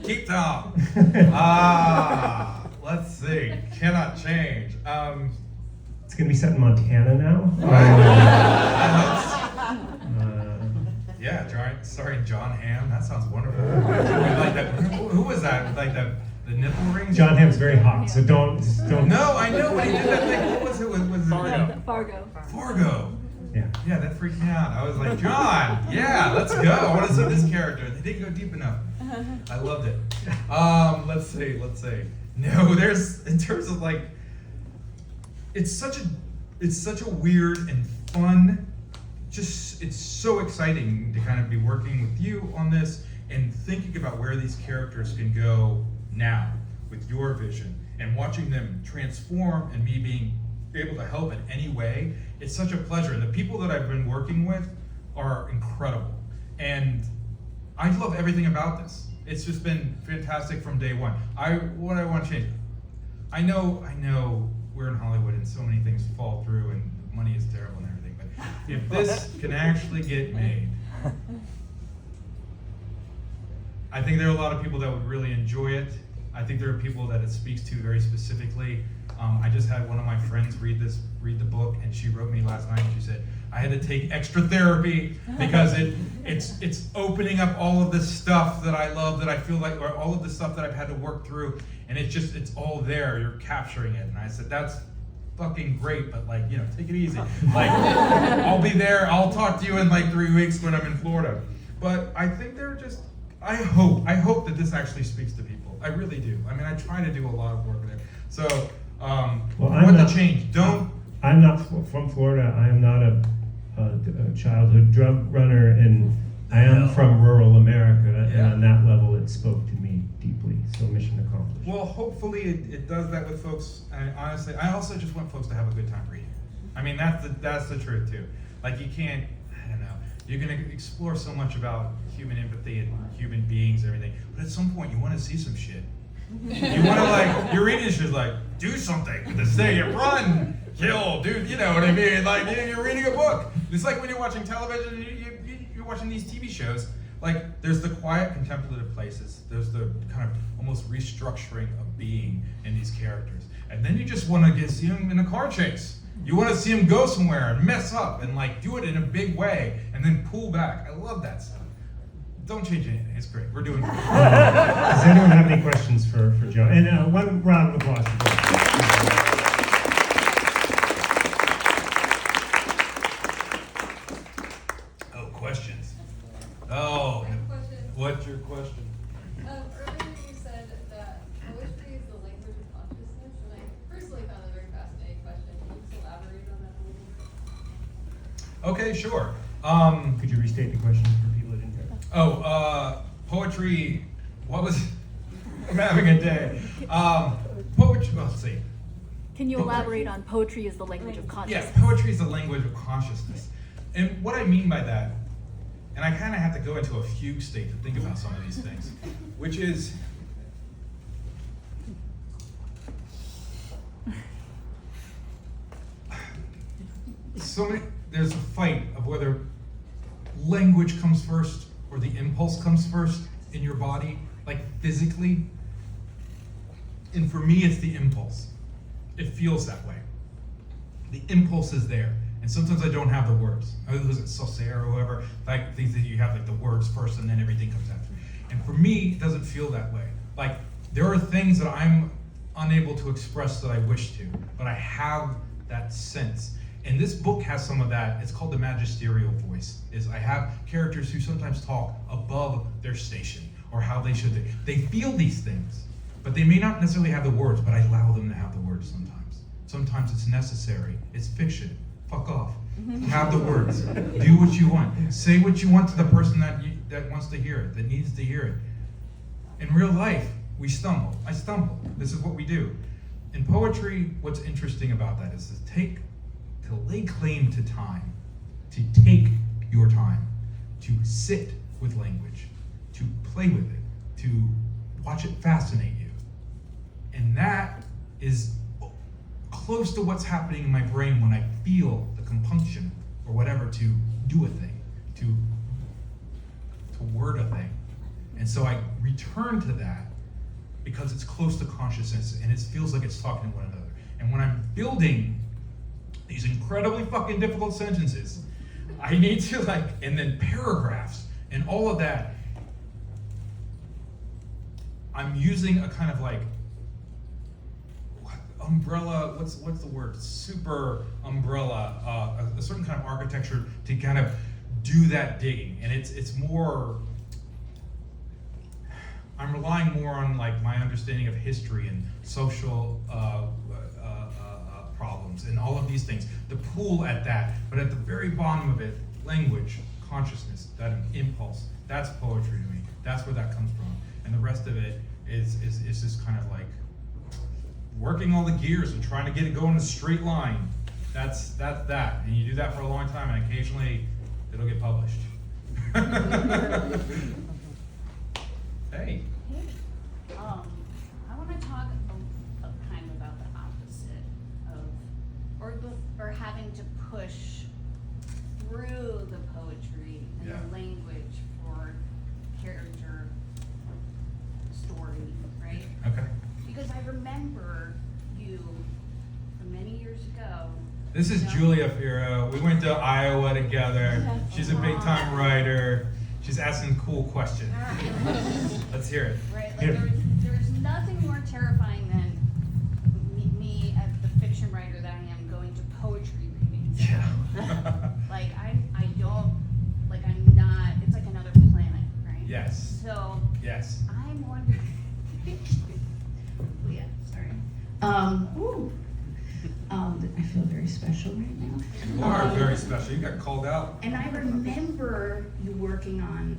Keep down. Let's see. Cannot change. It's going to be set in Montana now. Yeah, starring John Hamm. That sounds wonderful. Like that. Who was that? Like the nipple rings. John Hamm's very hot, so don't. No, I know when he did that thing. What was it? Was it Fargo. Yeah, that freaked me out. I was like, John, yeah, let's go. I want to see this character. They didn't go deep enough. I loved it. Let's see. No, there's, in terms of like, it's such a weird and fun, it's so exciting to kind of be working with you on this and thinking about where these characters can go now with your vision and watching them transform and me being able to help in any way. It's such a pleasure. And the people that I've been working with are incredible. And I love everything about this. It's just been fantastic from day one. What I want to change, I know we're in Hollywood and so many things fall through and money is terrible and everything, but if this can actually get made, I think there are a lot of people that would really enjoy it. I think there are people that it speaks to very specifically. I just had one of my friends read the book, and she wrote me last night and she said, I had to take extra therapy because it's opening up all of this stuff that I love, that I feel like, or all of the stuff that I've had to work through, and it's all there, you're capturing it. And I said, that's fucking great, but like, take it easy. Like, I'll be there, I'll talk to you in like 3 weeks when I'm in Florida. But I think I hope that this actually speaks to people. I really do. I mean, I try to do a lot of work there. So, what to change? I'm not from Florida. I am not a childhood drug runner, and I am from rural America, and Yeah. on that level, it spoke to me deeply. So mission accomplished. Well, hopefully it does that with folks. And honestly, I also just want folks to have a good time reading. I mean, that's the truth too. Like you can't, I don't know, you're gonna explore so much about human empathy and human beings and everything, but at some point you want to see some shit. You want to like, you're reading shit like, do something with this thing, run, kill, dude. You know what I mean? Like you're reading a book. It's like when you're watching television, you're watching these TV shows. Like there's the quiet contemplative places. There's the kind of almost restructuring of being in these characters. And then you just want to see them in a car chase. You want to see them go somewhere and mess up and like do it in a big way and then pull back. I love that stuff. Don't change anything. It's great. We're doing great. Does anyone have any questions for Joe? And one round of applause. Oh, questions. Oh, I have a question. what's your question? Earlier you said that poetry is the language of consciousness, and I personally found that a very fascinating question. Can you just elaborate on that a little? Okay, sure. Could you restate the question for people that didn't hear? Poetry. What was? I'm having a day. Poetry. Well, let's see. Can you elaborate on poetry is the language of consciousness? Yeah, poetry is the language of consciousness, and what I mean by that, and I kind of have to go into a fugue state to think about some of these things, which is. There's a fight of whether language comes first or the impulse comes first in your body, like physically. And for me, it's the impulse. It feels that way. The impulse is there. And sometimes I don't have the words. Was it Saussure or whoever? Like things that you have like the words first and then everything comes after. And for me, it doesn't feel that way. Like there are things that I'm unable to express that I wish to, but I have that sense. And this book has some of that. It's called the magisterial voice. Is I have characters who sometimes talk above their station or how they should. They feel these things, but they may not necessarily have the words, but I allow them to have the words sometimes. Sometimes it's necessary. It's fiction. Fuck off. Have the words. Do what you want. Say what you want to the person that wants to hear it, that needs to hear it. In real life, we stumble. I stumble. This is what we do. In poetry, what's interesting about that is to lay claim to time, to take your time, to sit with language, to play with it, to watch it fascinate you. And that is close to what's happening in my brain when I feel the compunction or whatever to do a thing, to word a thing. And so I return to that because it's close to consciousness and it feels like it's talking to one another. And when I'm building these incredibly fucking difficult sentences, I need to and then paragraphs and all of that, I'm using a kind of umbrella, what's the word? Super umbrella, a certain kind of architecture to kind of do that digging. And it's more, I'm relying more on my understanding of history and social problems and all of these things, the pull at that, but at the very bottom of it, language, consciousness, that impulse, that's poetry to me. That's where that comes from. And the rest of it is just kind of working all the gears and trying to get it going in a straight line. That's that. And you do that for a long time and occasionally it'll get published. Hey. I want to talk kind of about the opposite of, or having to push through the poetry and the language for character story, right? Okay. Because I remember you from many years ago. This is Julia Firo. We went to Iowa together. She's a big time writer. She's asking cool questions. Let's hear it. Right, there's nothing more terrifying than me as the fiction writer that I am going to poetry readings. Yeah. I'm not, it's like another planet, right? Yes. So. Yes. I'm wondering. Oh, yeah, sorry. I feel very special right now. You are very special. You got called out. And I remember you working on,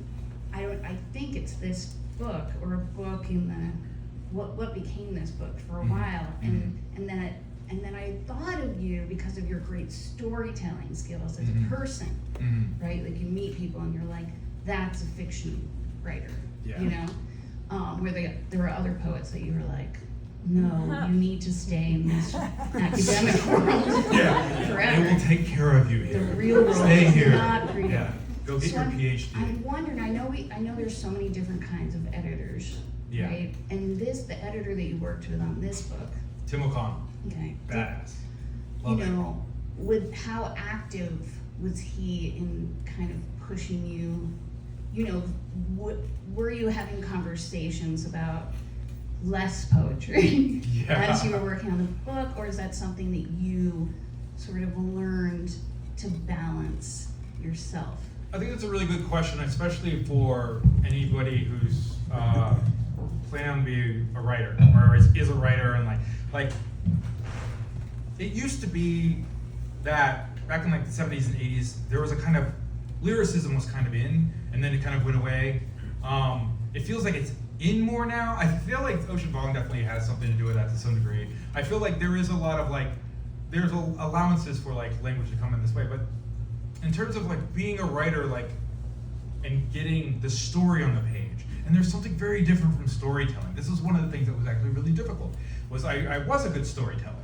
I think it's this book or a book in the, what became this book for a while. And then I thought of you because of your great storytelling skills as a person, right? Like you meet people and you're like, that's a fiction writer, Yeah. you know? Where there were other poets that you were like, no, you need to stay in this academic world forever. They will take care of you here. The real world Stay is here. not real. Yeah. Go get So your I'm PhD. wondering, I know there's so many different kinds of editors, Yeah. right? And the editor that you worked with on this book, Tim O'Connell. okay, Badass. you Love it. know, with how active was he in kind of pushing you? You know, were you having conversations about less poetry Yeah. as you were working on the book, or is that something that you sort of learned to balance yourself? I think that's a really good question, especially for anybody who's planning on being a writer or is a writer, and like it used to be that back in like the 70s and 80s there was a kind of lyricism was kind of in, and then it kind of went away. It feels like it's in more now. I feel like Ocean Vuong definitely has something to do with that to some degree. I feel like there is a lot of there's allowances for like language to come in this way, but in terms of like being a writer, like, and getting the story on the page, and there's something very different from storytelling. This is one of the things that was actually really difficult. Was I was a good storyteller,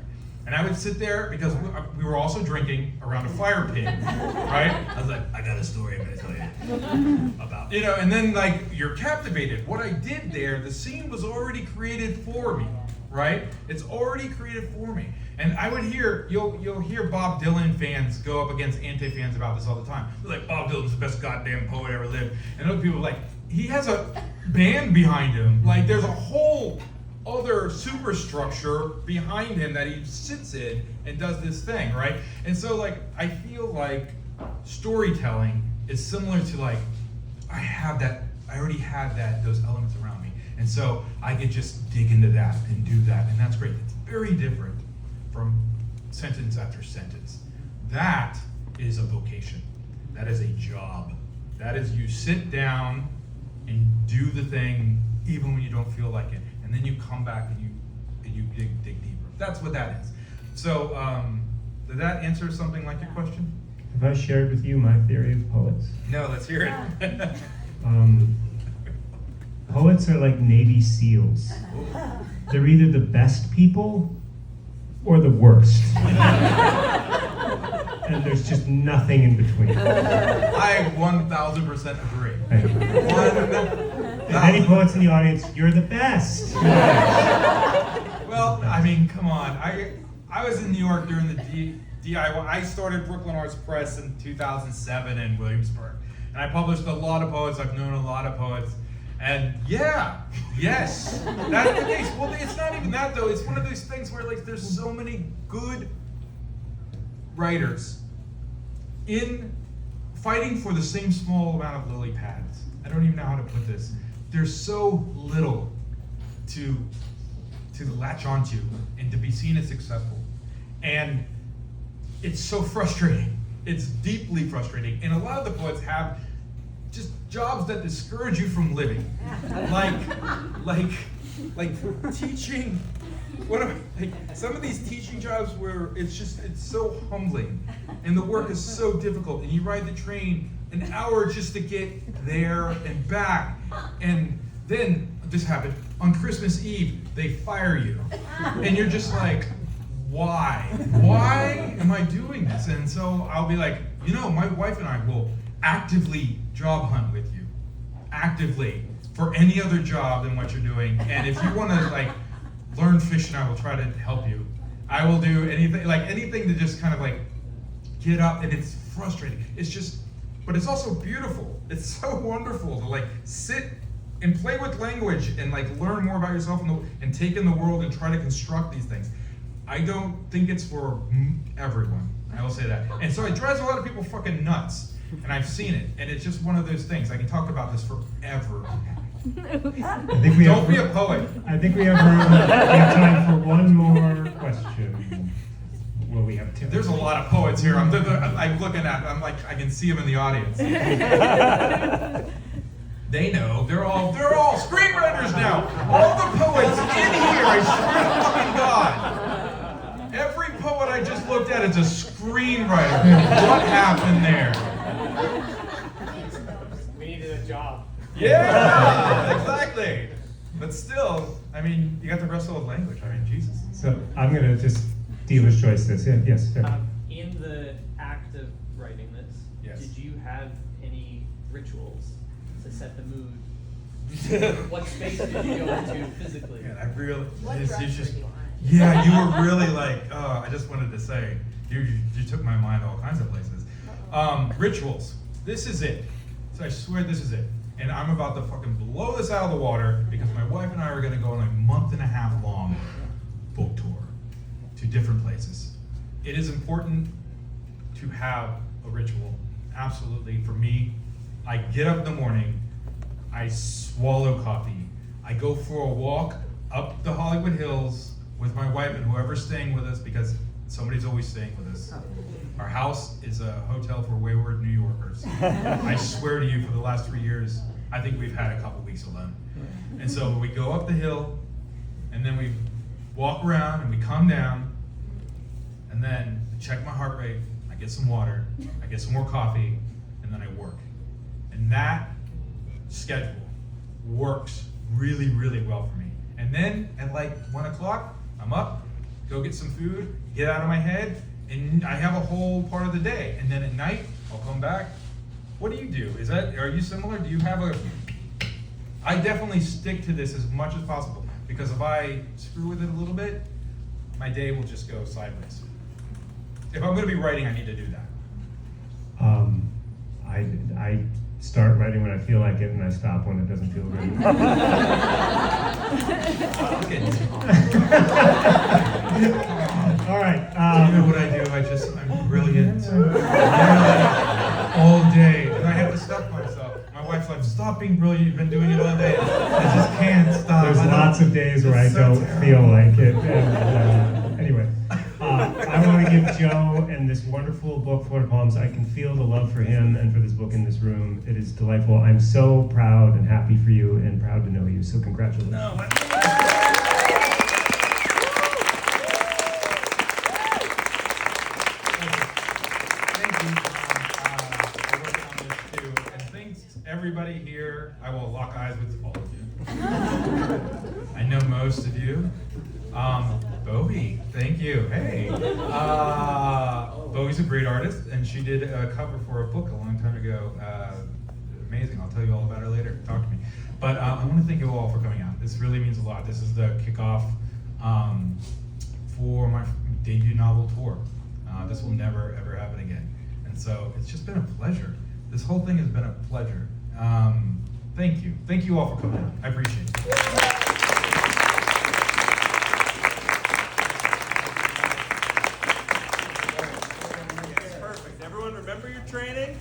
and I would sit there because we were also drinking around a fire pit, right? I was like, I got a story I'm gonna tell you about, you know, and then like you're captivated. What I did there, the scene was already created for me, right? It's already created for me. And I would hear, you'll hear Bob Dylan fans go up against anti-fans about this all the time. They're like, Bob Dylan's the best goddamn poet ever lived. And other people are like, he has a band behind him. Like there's a whole other superstructure behind him that he sits in and does this thing, right? And so like, I feel like storytelling is similar to like, I already had those elements around me. And so I could just dig into that and do that, and that's great. It's very different from sentence after sentence. That is a vocation. That is a job. That is you sit down and do the thing even when you don't feel like it, and then you come back and you dig deeper. That's what that is. So did that answer something like your question? Have I shared with you my theory of poets? No, let's hear it. Poets are like Navy SEALs. They're either the best people or the worst. And there's just nothing in between. I 1000% agree. And any poets in the audience, you're the best. Well, I mean, come on. I was in New York during the DIY. I started Brooklyn Arts Press in 2007 in Williamsburg. And I published a lot of poets. I've known a lot of poets. And yes, that's the case. Well, it's not even that though. It's one of those things where like there's so many good writers in fighting for the same small amount of lily pads. I don't even know how to put this. There's so little to latch onto and to be seen as successful. And it's so frustrating. It's deeply frustrating. And a lot of the poets have just jobs that discourage you from living. Like teaching. Some of these teaching jobs where it's so humbling and the work is so difficult, and you ride the train an hour just to get there and back, and then this happened on Christmas Eve, they fire you, and you're just like, why am I doing this? And so I'll be like, you know, my wife and I will actively job hunt with you, actively, for any other job than what you're doing. And if you want to like learn fishing, I will try to help you. I will do anything to just kind of like get up. And it's frustrating. It's just, but it's also beautiful. It's so wonderful to like sit and play with language and like learn more about yourself and take in the world and try to construct these things. I don't think it's for everyone. I will say that. And so it drives a lot of people fucking nuts. And I've seen it. And it's just one of those things. I can talk about this forever. I think we Don't be a poet. I think we have time for one more question. well, we have Tim. There's a lot of poets here. I'm looking at. I'm like, I can see them in the audience. They know. They're all screenwriters now. All the poets in here. I swear to fucking God. Every poet I just looked at is a screenwriter. What happened there? We needed a job. Yeah, exactly. But still, I mean, you got to wrestle with language. I mean, Jesus. So I'm gonna just dealer's choice this. Yeah, yes. Sir. In the act of writing this, Yes. did you have any rituals to set the mood? What space did you go into physically? Man, I really. What This dress is just. were you on? Yeah, you were really like. I just wanted to say, you took my mind all kinds of places. Rituals. This is it. So I swear this is it. And I'm about to fucking blow this out of the water because my wife and I are gonna go on a month-and-a-half long book tour to different places. It is important to have a ritual. Absolutely. For me, I get up in the morning, I swallow coffee, I go for a walk up the Hollywood Hills with my wife and whoever's staying with us because somebody's always staying with us. Our house is a hotel for wayward New Yorkers. I swear to you, for the last 3 years, I think we've had a couple weeks alone. And so we go up the hill, and then we walk around, and we come down, and then I check my heart rate, I get some water, I get some more coffee, and then I work. And that schedule works really, really well for me. And then at like 1 o'clock, I'm up, go get some food, get out of my head, and I have a whole part of the day. And then at night, I'll come back. What do you do? Are you similar? Do you have I definitely stick to this as much as possible because if I screw with it a little bit, my day will just go sideways. If I'm going to be writing, I need to do that. I start writing when I feel like it, and I stop when it doesn't feel good. All right. You know what I do? I'm brilliant. All day. And I have to stop myself. My wife's like, stop being brilliant. You've been doing it all day. I just can't stop. There's lots of days where I don't feel like it. And, anyway, I want to give Joe and this wonderful book, Florida Poems. I can feel the love for him and for this book in this room. It is delightful. I'm so proud and happy for you and proud to know you. So congratulations. Everybody here, I will lock eyes with all of you. I know most of you. Bowie, thank you. Hey. Bowie's a great artist, and she did a cover for a book a long time ago. Amazing. I'll tell you all about her later. Talk to me. But I want to thank you all for coming out. This really means a lot. This is the kickoff for my debut novel tour. This will never, ever happen again. And so it's just been a pleasure. This whole thing has been a pleasure. Thank you. Thank you all for coming out. I appreciate it. Perfect. Everyone remember your training?